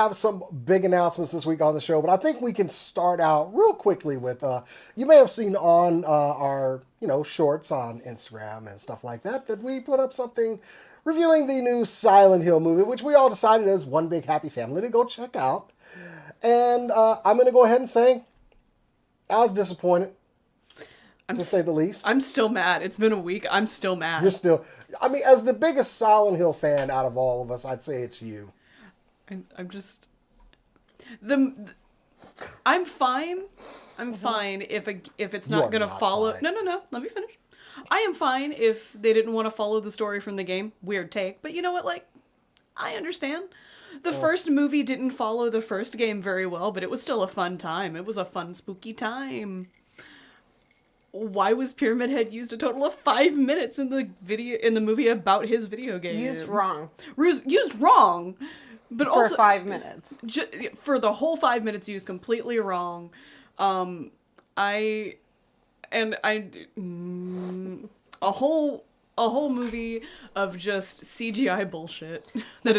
have some big announcements this week on the show, but I think we can start out real quickly with, you may have seen on our, shorts on Instagram and stuff like that we put up something reviewing the new Silent Hill movie, which we all decided as one big happy family to go check out. And I'm going to go ahead and say I was disappointed, to say the least. I'm still mad. It's been a week. I'm still mad. You're still... I mean, as the biggest Silent Hill fan out of all of us, I'd say it's you. I'm just... I'm fine. I'm fine if it's not going to follow... Fine. No. Let me finish. I am fine if they didn't want to follow the story from the game. Weird take. But you know what? Like, I understand. The first movie didn't follow the first game very well, but it was still a fun time. It was a fun, spooky time. Why was Pyramid Head used a total of 5 minutes in the movie about his video game? Used wrong. Used wrong. But also... For 5 minutes. For the whole 5 minutes used completely wrong. A whole movie of just CGI bullshit that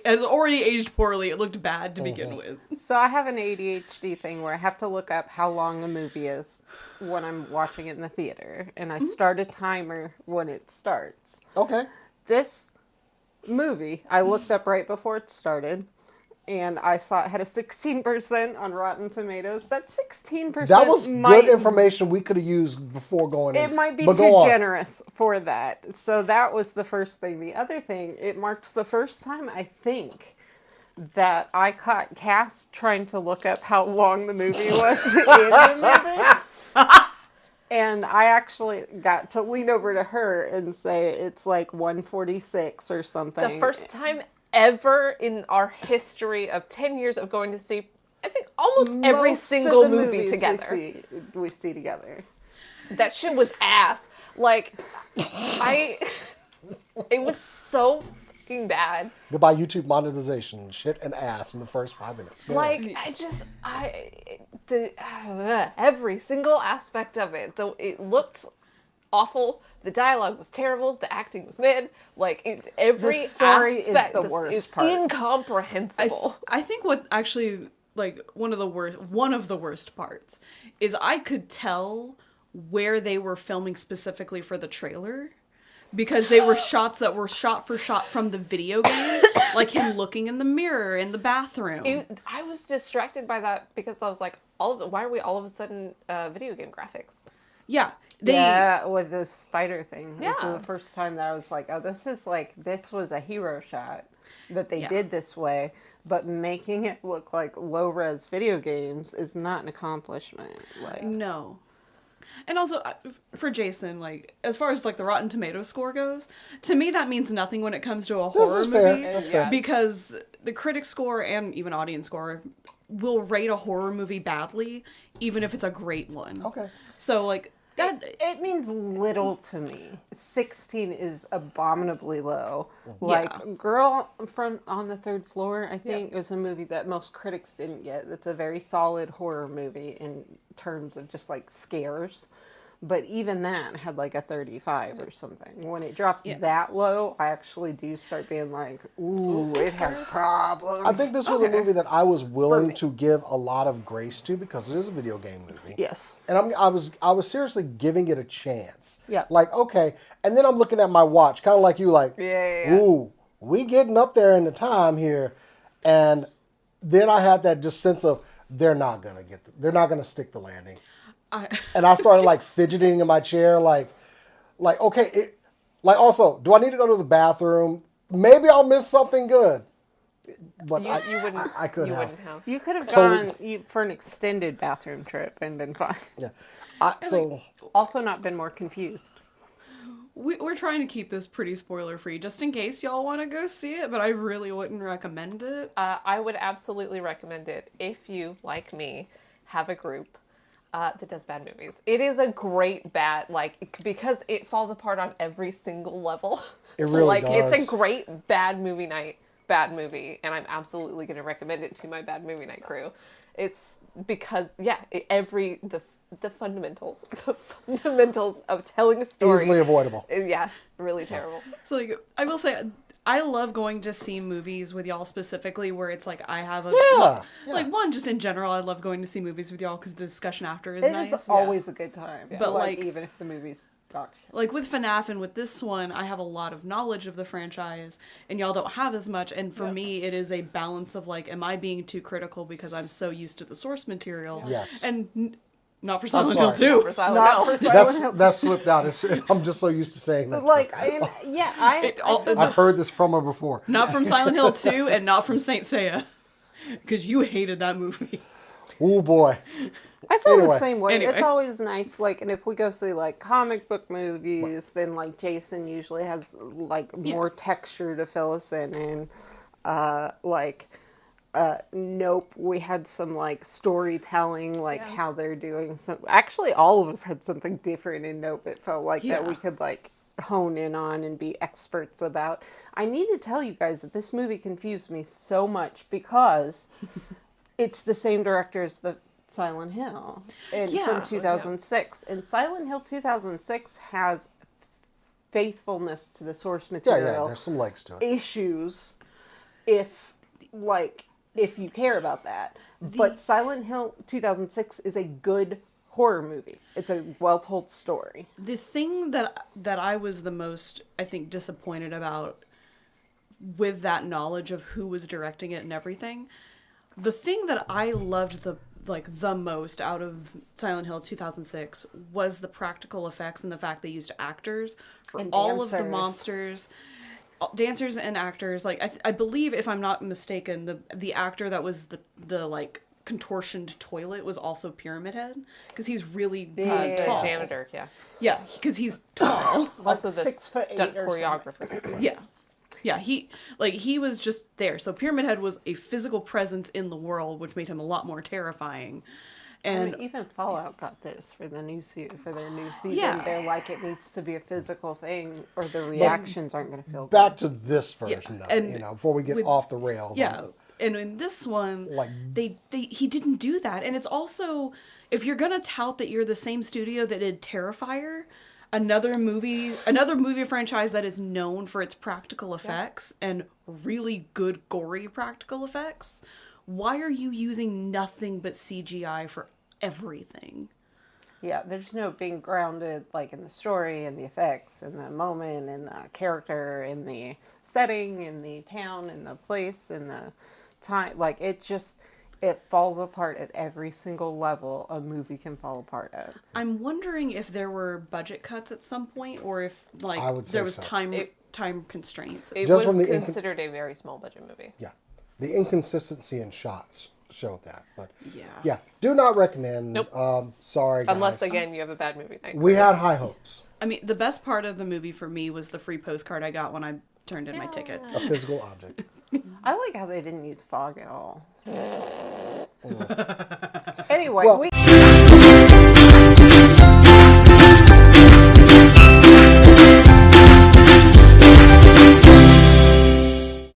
has already aged poorly. It looked bad to begin with. So I have an ADHD thing where I have to look up how long a movie is when I'm watching it in the theater, and I start a timer when it starts. Okay. This movie I looked up right before it started, and I saw it had a 16% on Rotten Tomatoes. That 16%. That was good information we could have used before going in. It might be too generous for that. So that was the first thing. The other thing, it marks the first time, I think, that I caught Cass trying to look up how long the movie was in the movie. And I actually got to lean over to her and say it's like 1:46 or something. The first time ever in our history of 10 years of going to see, I think, almost every single movie together. We see together. That shit was ass. Like, it was so fucking bad. Goodbye YouTube monetization, shit and ass in the first 5 minutes. Go Like, every single aspect of it, though it looked awful. The dialogue was terrible. The acting was mid. Like, every aspect is incomprehensible. I think what actually, like, one of the worst parts is I could tell where they were filming specifically for the trailer, because they were shots that were shot for shot from the video game, like him looking in the mirror in the bathroom. I was distracted by that because I was like, why are we all of a sudden video game graphics? Yeah. With the spider thing. Yeah. This was the first time that I was like, oh, this was a hero shot that they did this way, but making it look like low-res video games is not an accomplishment. Like, no. And also, for Jason, like, as far as, like, the Rotten Tomatoes score goes, to me that means nothing when it comes to a horror movie. That's fair. Because the critic score and even audience score will rate a horror movie badly, even if it's a great one. Okay. So, like, that... It means little to me. 16 is abominably low. Like, Girl from on the Third Floor, I think, was a movie that most critics didn't get. It's a very solid horror movie in terms of just, like, scares. But even that had, like, a 35 or something. When it drops that low, I actually do start being like, ooh, it has problems. I think this was a movie that I was willing to give a lot of grace to because it is a video game movie. Yes. And I was seriously giving it a chance. Yeah. Like, okay. And then I'm looking at my watch, kind of like you, like, ooh, we getting up there in the time here. And then I had that just sense of they're not gonna stick the landing. And I started like fidgeting in my chair, like okay, also, do I need to go to the bathroom? Maybe I'll miss something good. But you wouldn't. I could have. You could have gone for an extended bathroom trip and been fine. Yeah. Also not been more confused. We're trying to keep this pretty spoiler free, just in case y'all want to go see it, but I really wouldn't recommend it. I would absolutely recommend it if you, like me, have a group that does bad movies. It is a great because it falls apart on every single level. It really does. It's a great bad movie night, bad movie, and I'm absolutely going to recommend it to my bad movie night crew. It's because, the fundamentals of telling a story. Easily avoidable. Yeah, really terrible. So, like, I will say, I love going to see movies with y'all specifically where it's like I have a like one just in general. I love going to see movies with y'all because the discussion after is nice. It's always a good time, but like even if the movie's dog shit. Like with FNAF and with this one, I have a lot of knowledge of the franchise, and y'all don't have as much. And for me, it is a balance of like, am I being too critical because I'm so used to the source material? Yes. And not for Silent Hill 2. Not for Silent Hill. That slipped out. I'm just so used to saying that. Like, I've heard this from her before. Not from Silent Hill 2 and not from Saint Seiya. Because you hated that movie. Oh, boy. I feel the same way. It's always nice, like, and if we go see, like, comic book movies, then, like, Jason usually has, like, more texture to fill us in. And, Nope, we had some, like, storytelling, like, how they're doing some... Actually, all of us had something different in Nope. It felt like that we could, like, hone in on and be experts about. I need to tell you guys that this movie confused me so much because it's the same director as the Silent Hill from 2006. And Silent Hill 2006 has faithfulness to the source material. Yeah, there's some legs to it. Issues if you care about that. But Silent Hill 2006 is a good horror movie. It's a well-told story. The thing that I was the most, I think, disappointed about with that knowledge of who was directing it and everything, the thing that I loved the most out of Silent Hill 2006 was the practical effects and the fact they used actors for all of the monsters. Dancers and actors, like I believe, if I'm not mistaken, the actor that was the like contortioned toilet was also Pyramid Head because he's really tall. Janitor, yeah, because he's tall. Also the stunt choreographer. Yeah, he was just there. So Pyramid Head was a physical presence in the world, which made him a lot more terrifying. And even Fallout got this for their new season. Yeah. They're like, it needs to be a physical thing, or the reactions aren't going to feel good. Back to this version of it, before we get off the rails. Yeah, and in this one, he didn't do that. And it's also, if you're going to tout that you're the same studio that did Terrifier, another movie franchise that is known for its practical effects and really good gory practical effects, why are you using nothing but CGI for everything? Yeah, there's no being grounded like in the story and the effects and the moment and the character and the setting and the town and the place and the time. Like it falls apart at every single level a movie can fall apart at. I'm wondering if there were budget cuts at some point or if there was time constraints. It was considered a very small budget movie. Yeah. The inconsistency in shots showed that. But yeah, do not recommend. Nope. Sorry, guys. Unless, again, you have a bad movie night. We had high hopes. I mean, the best part of the movie for me was the free postcard I got when I turned in my ticket. A physical object. I like how they didn't use fog at all. Anyway,